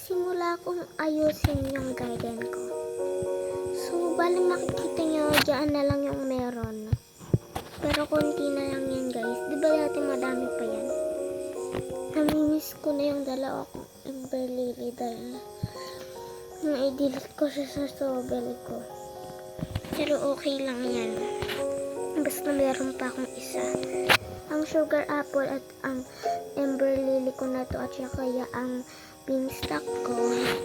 Simula kong ayusin yung garden ko. So, bali makikita nyo, dyan na lang yung meron. Pero konti na lang yan guys. Diba dati madami pa yan? Namimiss ko na yung dalawa kong Ember Lily dahil na-delete ko siya sa strawberry ko. Pero okay lang yan. Basta meron pa akong isa. Ang sugar apple at ang Ember Lily ko na to at saka ang beanstalk ko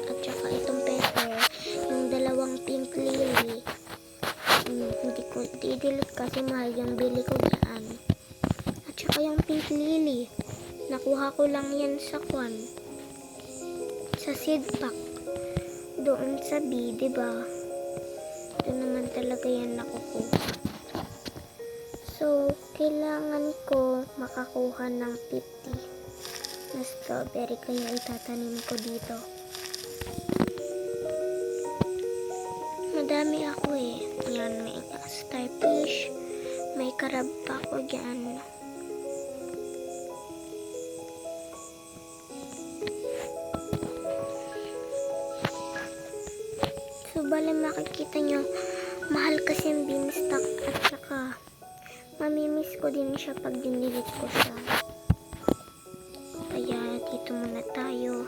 at saka itong pepper, yung dalawang pink lily, hindi ko i-delete kasi mahal yung bili ko dyan. At saka yung pink lily, nakuha ko lang yan sa seed pack doon sa B, diba? Doon naman talaga yan nakukuha. So, kailangan ko makakuha ng 50 na strawberry kaya itatanim ko dito. Madami ako eh. Yan, may starfish, may crab pa ako dyan. So, bali makikita nyo, mahal kasi yung beanstalk at saka mamimiss ko din siya pag dinilit ko siya. Kaya dito muna tayo.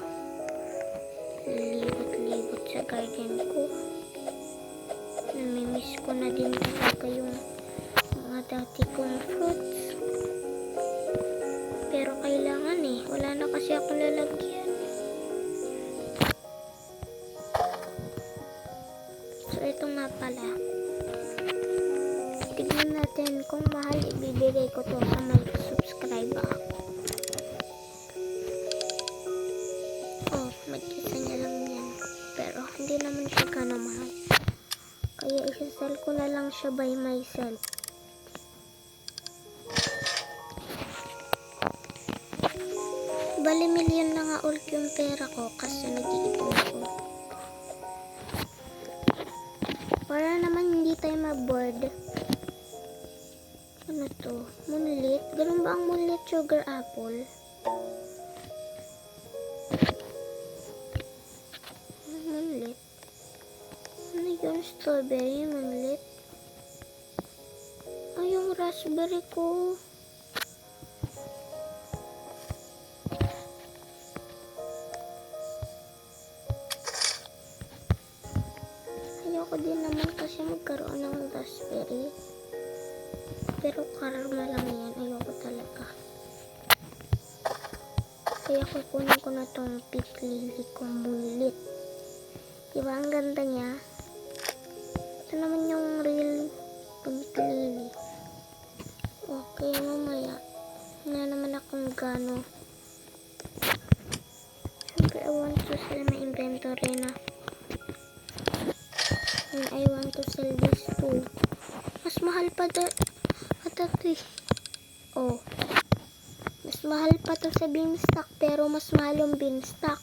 Libot-libot sa garden ko. Namimiss ko na din talaga yung mga dati kong fruits. Pero kailangan eh. Wala na kasi ako lalagyan. So ito nga pala. Tignan natin kung mahal ibibigay ko to sa mga subscribe ako. Mag-isa niya lang yan. Pero hindi naman siya gano'ng mahal. Kaya isa-sell ko na lang siya by myself. Bali milyon na nga ulit yung pera ko kasi nag-iipon ko. Para naman hindi tayo ma-bored. Ano to? Moonlit? Ganun ba ang moonlit sugar apple? Yung strawberry, moonlit. Ay, yung raspberry ko. Ayoko din naman kasi magkaroon ng raspberry. Pero karma lang yan. Ayoko talaga. Kaya kukunin ko na tong pink lily ko, moonlit. Diba ang ganda niya? Ito naman yung real pink lily. Okay, mamaya. Wala naman akong gano. Siyempre, I want to sell my inventory na. And I want to sell this too. Mas mahal pa ito eh. Oh. Mas mahal pa to sa beanstalk, pero mas mahal yung beanstalk.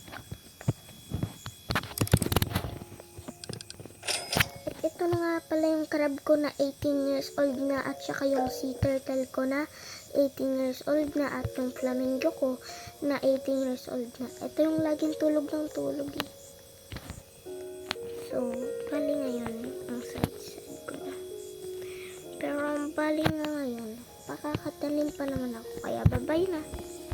Ito na nga pala yung crab ko na 18 years old na at saka yung sea turtle ko na 18 years old na at yung flamingo ko na 18 years old na. Ito yung laging tulog ng tulog eh. So, bali ngayon ang side ko na. Pero ang bali nga ngayon, pakakatanim pa naman ako. Kaya bye-bye na.